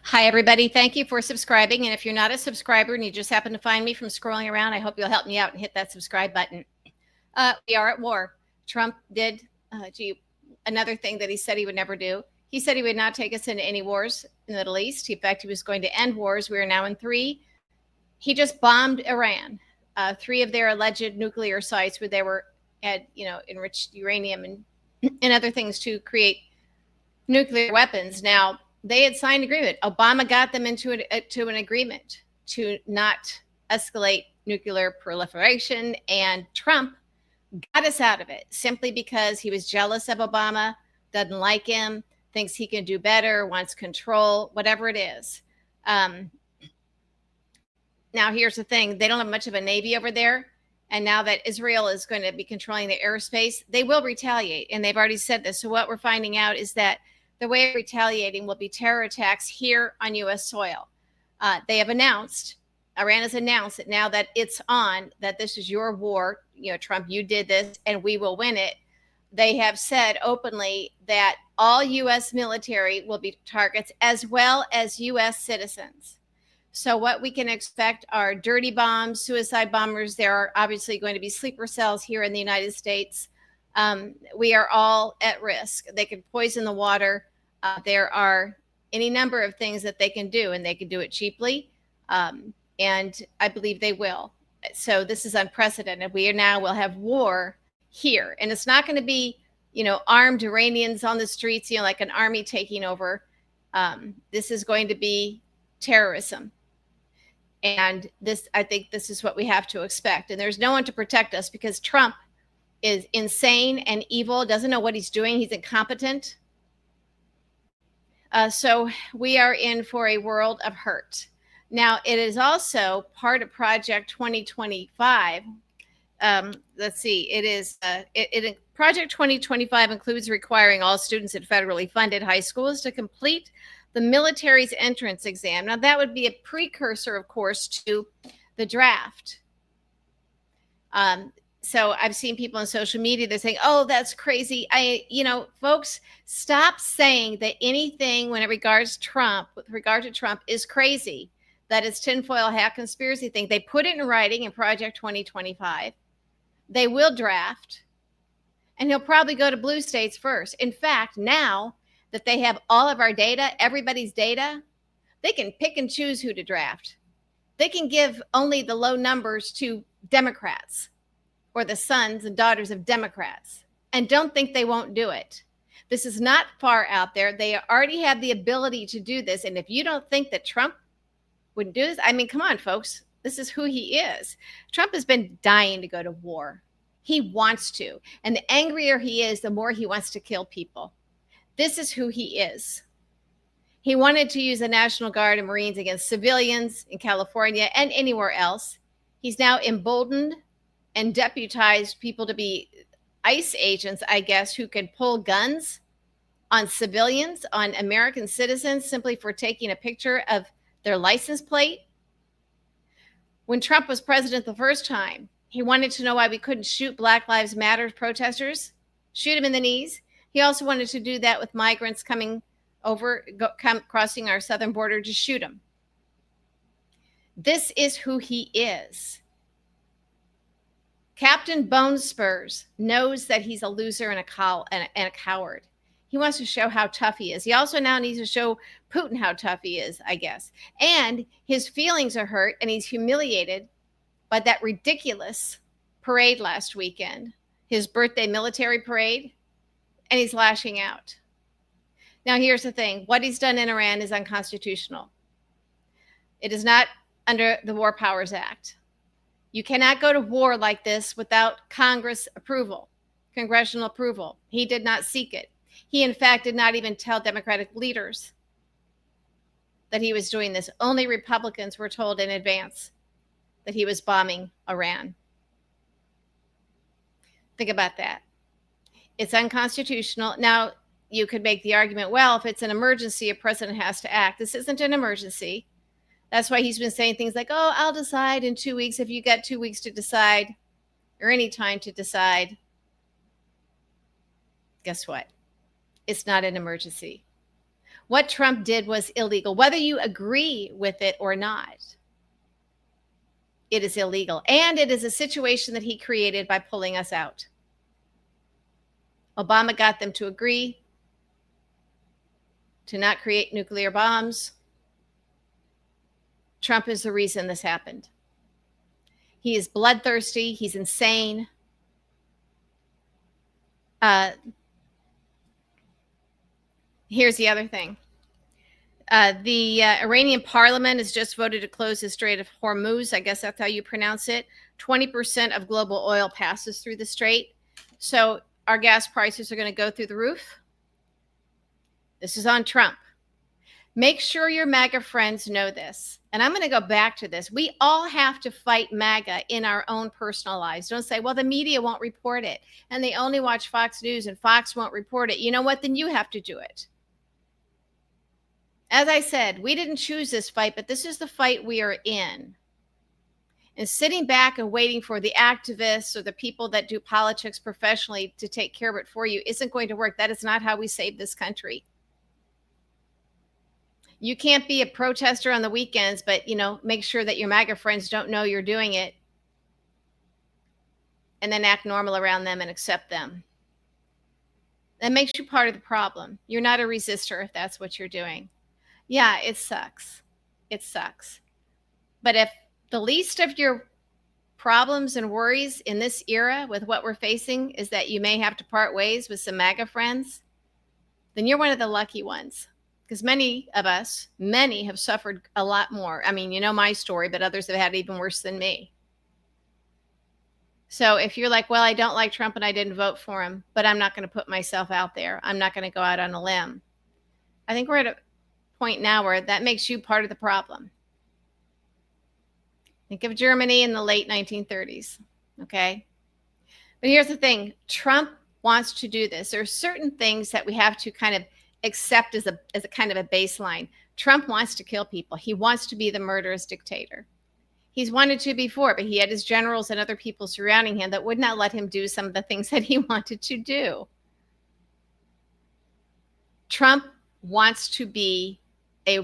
Hi, everybody. Thank you for subscribing. And if you're not a subscriber and you just happen to find me from scrolling around, I hope you'll help me out and hit that subscribe button. We are at war. Trump did, another thing that he said he would never do. He said he would not take us into any wars in the Middle East. In fact, he was going to end wars. We are now in three. He just bombed Iran, three of their alleged nuclear sites where they had enriched uranium and other things to create nuclear weapons. Now, they had signed an agreement. Obama got them into an agreement to not escalate nuclear proliferation, and Trump got us out of it simply because he was jealous of Obama, doesn't like him, thinks he can do better, wants control, whatever it is. Now, here's the thing. They don't have much of a Navy over there. And now that Israel is going to be controlling the airspace, they will retaliate. And they've already said this. So what we're finding out is that the way of retaliating will be terror attacks here on U.S. soil. They have announced, Iran has announced that now that it's on, that this is your war. Trump, you did this and we will win it. They have said openly that all U.S. military will be targets as well as U.S. citizens. So what we can expect are dirty bombs, suicide bombers. There are obviously going to be sleeper cells here in the United States. We are all at risk. They could poison the water. There are any number of things that they can do, and they can do it cheaply. And I believe they will. So this is unprecedented. We will have war here. And it's not going to be, armed Iranians on the streets, like an army taking over. This is going to be terrorism. And I think this is what we have to expect. And there's no one to protect us because Trump is insane and evil, doesn't know what he's doing. He's incompetent. So we are in for a world of hurt. Now, it is also part of Project 2025. Let's see. It is Project 2025 includes requiring all students at federally funded high schools to complete the military's entrance exam. Now, that would be a precursor, of course, to the draft. So I've seen people on social media, they're saying, oh, that's crazy. Folks, stop saying that anything with regard to Trump is crazy, that it's tinfoil hat conspiracy thing. They put it in writing in Project 2025. They will draft, and he'll probably go to blue states first. In fact, now that they have all of our data, everybody's data, they can pick and choose who to draft. They can give only the low numbers to Democrats or the sons and daughters of Democrats, and don't think they won't do it. This is not far out there. They already have the ability to do this. And if you don't think that Trump wouldn't do this, I mean, come on, folks. This is who he is. Trump has been dying to go to war. He wants to. And the angrier he is, the more he wants to kill people. This is who he is. He wanted to use the National Guard and Marines against civilians in California and anywhere else. He's now emboldened and deputized people to be ICE agents, I guess, who can pull guns on civilians, on American citizens, simply for taking a picture of their license plate. When Trump was president the first time, he wanted to know why we couldn't shoot Black Lives Matter protesters, shoot them in the knees. He also wanted to do that with migrants coming over, crossing our southern border, to shoot them. This is who he is. Captain Bone Spurs knows that he's a loser and a coward. He wants to show how tough he is. He also now needs to show Putin how tough he is, I guess. And his feelings are hurt, and he's humiliated by that ridiculous parade last weekend, his birthday military parade, and he's lashing out. Now, here's the thing. What he's done in Iran is unconstitutional. It is not under the War Powers Act. You cannot go to war like this without Congress approval, congressional approval. He did not seek it. He, in fact, did not even tell Democratic leaders that he was doing this. Only Republicans were told in advance that he was bombing Iran. Think about that. It's unconstitutional. Now, you could make the argument, well, if it's an emergency, a president has to act. This isn't an emergency. That's why he's been saying things like, oh, I'll decide in 2 weeks. If you got 2 weeks to decide, or any time to decide, guess what? It's not an emergency. What Trump did was illegal, whether you agree with it or not. It is illegal. And it is a situation that he created by pulling us out. Obama got them to agree to not create nuclear bombs. Trump is the reason this happened. He is bloodthirsty. He's insane. Here's the other thing. The Iranian parliament has just voted to close the Strait of Hormuz. I guess that's how you pronounce it. 20% of global oil passes through the strait. So our gas prices are going to go through the roof. This is on Trump. Make sure your MAGA friends know this. And I'm going to go back to this. We all have to fight MAGA in our own personal lives. Don't say, well, the media won't report it, and they only watch Fox News and Fox won't report it. You know what? Then you have to do it. As I said, we didn't choose this fight, but this is the fight we are in. And sitting back and waiting for the activists or the people that do politics professionally to take care of it for you isn't going to work. That is not how we save this country. You can't be a protester on the weekends, but, make sure that your MAGA friends don't know you're doing it and then act normal around them and accept them. That makes you part of the problem. You're not a resistor if that's what you're doing. Yeah, it sucks. It sucks. But if the least of your problems and worries in this era with what we're facing is that you may have to part ways with some MAGA friends, then you're one of the lucky ones. Because many have suffered a lot more. I mean, you know my story, but others have had it even worse than me. So if you're like, well, I don't like Trump and I didn't vote for him, but I'm not going to put myself out there, I'm not going to go out on a limb, I think we're at a point now where that makes you part of the problem. Think of Germany in the late 1930s, okay? But here's the thing. Trump wants to do this. There are certain things that we have to kind of accept as a kind of a baseline. Trump wants to kill people. He wants to be the murderous dictator. He's wanted to before, but he had his generals and other people surrounding him that would not let him do some of the things that he wanted to do. Trump wants to be a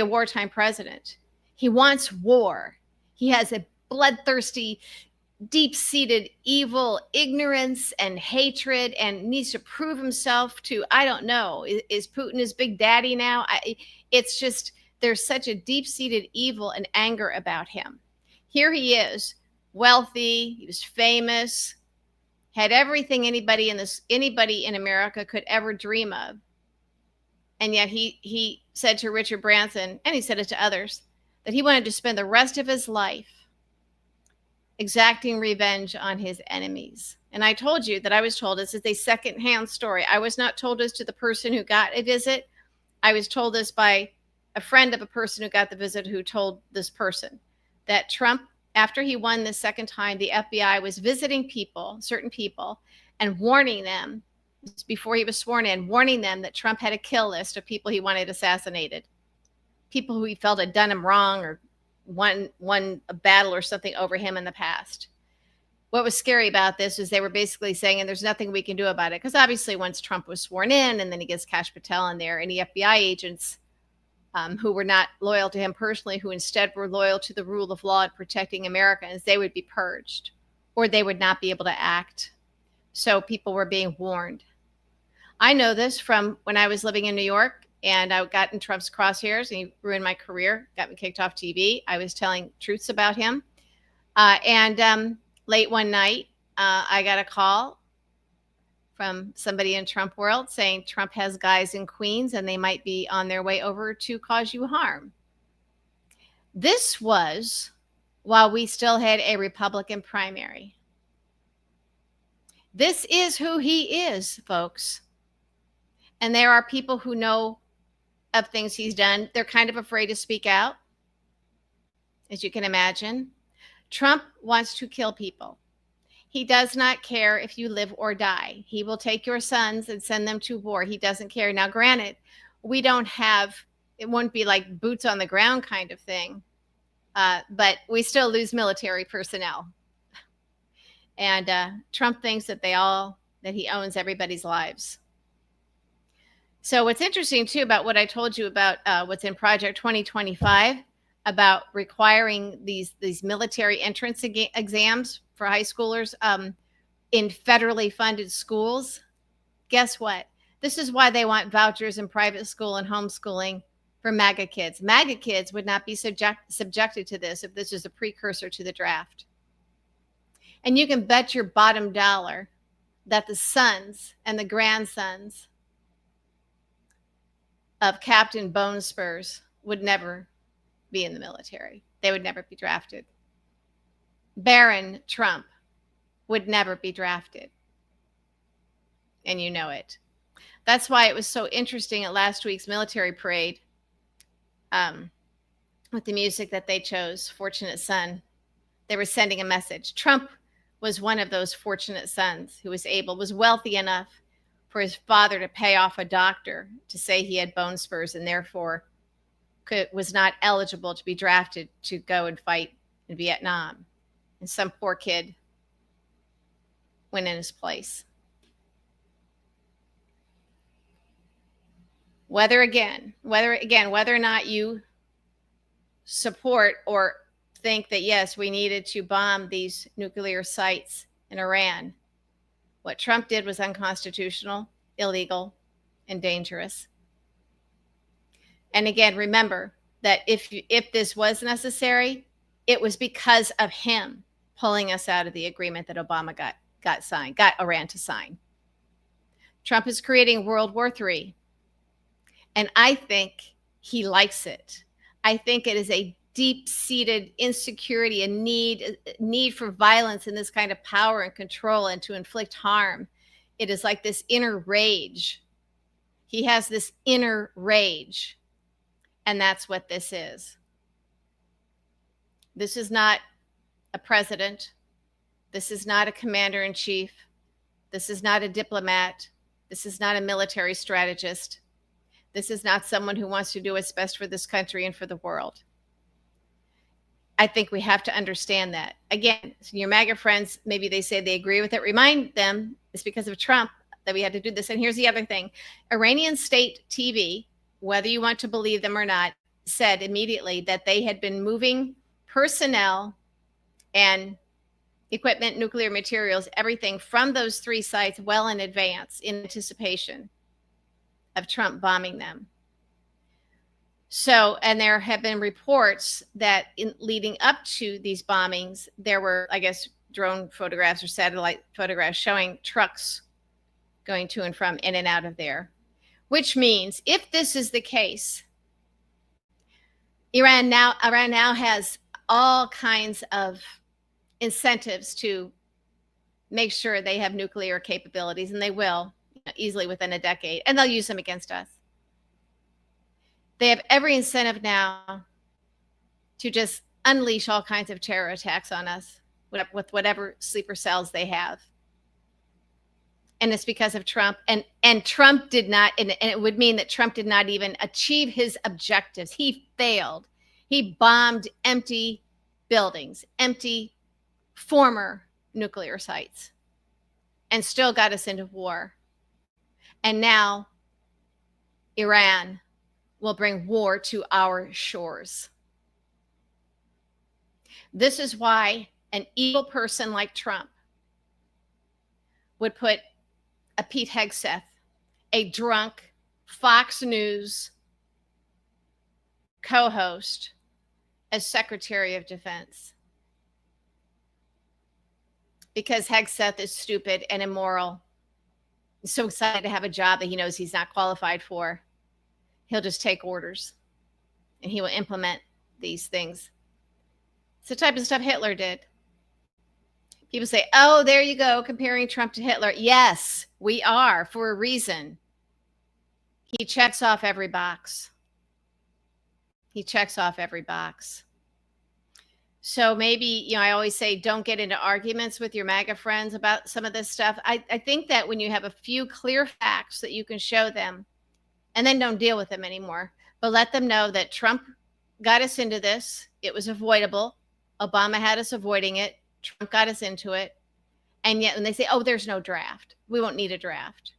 wartime president. He wants war. He has a bloodthirsty, deep-seated evil, ignorance and hatred, and needs to prove himself to, I don't know, is Putin his big daddy now? It's just, there's such a deep-seated evil and anger about him. Here he is, wealthy, he was famous, had everything anybody in America could ever dream of. And yet he said to Richard Branson, and he said it to others, that he wanted to spend the rest of his life exacting revenge on his enemies. And I told you that I was told this is a secondhand story. I was not told this to the person who got a visit. I was told this by a friend of a person who got the visit who told this person that Trump, after he won the second time, the FBI was visiting certain people, and warning them, before he was sworn in, warning them that Trump had a kill list of people he wanted assassinated, people who he felt had done him wrong or won a battle or something over him in the past. What was scary about this is they were basically saying, and there's nothing we can do about it, because obviously once Trump was sworn in and then he gets Kash Patel in there, any FBI agents who were not loyal to him personally, who instead were loyal to the rule of law and protecting Americans, they would be purged or they would not be able to act. So people were being warned. I know this from when I was living in New York. And I got in Trump's crosshairs, and he ruined my career, got me kicked off TV. I was telling truths about him. Late one night, I got a call from somebody in Trump world saying Trump has guys in Queens and they might be on their way over to cause you harm. This was while we still had a Republican primary. This is who he is, folks. And there are people who know of things he's done. They're kind of afraid to speak out, as you can imagine. Trump wants to kill people. He does not care if you live or die. He will take your sons and send them to war. He doesn't care. Now, granted, we don't have, it won't be like boots on the ground kind of thing, but we still lose military personnel. And Trump thinks that he owns everybody's lives. So what's interesting too about what I told you about what's in Project 2025 about requiring these military entrance exams for high schoolers in federally funded schools. Guess what? This is why they want vouchers in private school and homeschooling for MAGA kids. MAGA kids would not be subjected to this if this is a precursor to the draft. And you can bet your bottom dollar that the sons and the grandsons of Captain Bone Spurs would never be in the military. They would never be drafted. Baron Trump would never be drafted. And you know it. That's why it was so interesting at last week's military parade with the music that they chose, Fortunate Son. They were sending a message. Trump was one of those fortunate sons who was wealthy enough for his father to pay off a doctor to say he had bone spurs and therefore was not eligible to be drafted to go and fight in Vietnam. And some poor kid went in his place. Whether or not you support or think that, yes, we needed to bomb these nuclear sites in Iran, what Trump did was unconstitutional, illegal, and dangerous. And again, remember that if this was necessary, it was because of him pulling us out of the agreement that Obama got Iran to sign. Trump is creating World War III. And I think he likes it. I think it is a deep-seated insecurity, a need for violence and this kind of power and control and to inflict harm. It is like this inner rage. He has this inner rage, and that's what this is. This is not a president. This is not a commander-in-chief. This is not a diplomat. This is not a military strategist. This is not someone who wants to do what's best for this country and for the world. I think we have to understand that. Again, your MAGA friends, maybe they say they agree with it. Remind them it's because of Trump that we had to do this. And here's the other thing. Iranian state TV, whether you want to believe them or not, said immediately that they had been moving personnel and equipment, nuclear materials, everything from those 3 sites well in advance in anticipation of Trump bombing them. So, and there have been reports that leading up to these bombings, there were, I guess, drone photographs or satellite photographs showing trucks going to and from in and out of there, which means if this is the case, Iran now has all kinds of incentives to make sure they have nuclear capabilities, and they will easily within a decade, and they'll use them against us. They have every incentive now to just unleash all kinds of terror attacks on us with whatever sleeper cells they have. And it's because of Trump. And Trump did not, and it would mean that Trump did not even achieve his objectives. He failed. He bombed empty buildings, empty former nuclear sites, and still got us into war. And now Iran will bring war to our shores. This is why an evil person like Trump would put a Pete Hegseth, a drunk Fox News co-host, as Secretary of Defense. Because Hegseth is stupid and immoral. He's so excited to have a job that he knows he's not qualified for. He'll just take orders and he will implement these things. It's the type of stuff Hitler did. People say, oh, there you go, comparing Trump to Hitler. Yes, we are, for a reason. He checks off every box. He checks off every box. So maybe, I always say, don't get into arguments with your MAGA friends about some of this stuff. I think that when you have a few clear facts that you can show them, and then don't deal with them anymore, but let them know that Trump got us into this. It was avoidable. Obama had us avoiding it. Trump got us into it. And yet when they say, oh, there's no draft, we won't need a draft.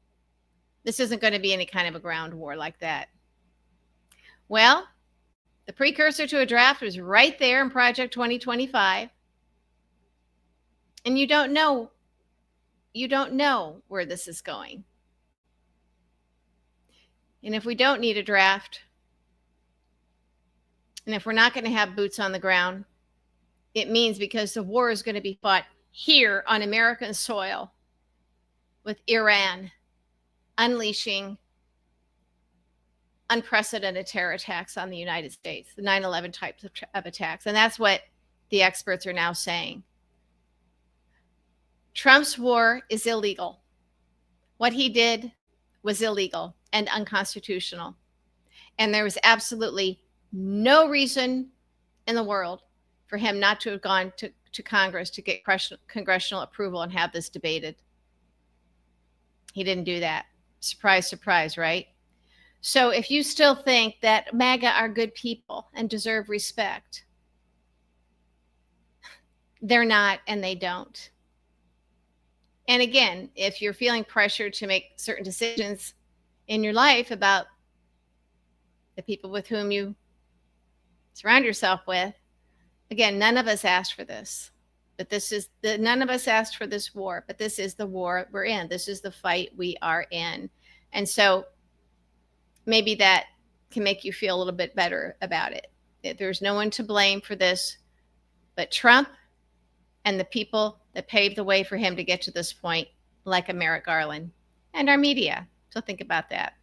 This isn't going to be any kind of a ground war like that. Well, the precursor to a draft was right there in Project 2025. And you don't know where this is going. And if we don't need a draft, and if we're not going to have boots on the ground, it means because the war is going to be fought here on American soil with Iran unleashing unprecedented terror attacks on the United States, the 9/11 types of attacks. And that's what the experts are now saying. Trump's war is illegal. What he did was illegal and unconstitutional. And there was absolutely no reason in the world for him not to have gone to Congress to get congressional approval and have this debated. He didn't do that. Surprise, surprise, right? So if you still think that MAGA are good people and deserve respect, they're not, and they don't. And again, if you're feeling pressure to make certain decisions in your life about the people with whom you surround yourself with, again, none of us asked for this. But none of us asked for this war, but this is the war we're in. This is the fight we are in. And so maybe that can make you feel a little bit better about it. There's no one to blame for this but Trump and the people that paved the way for him to get to this point, like Merrick Garland and our media. So think about that.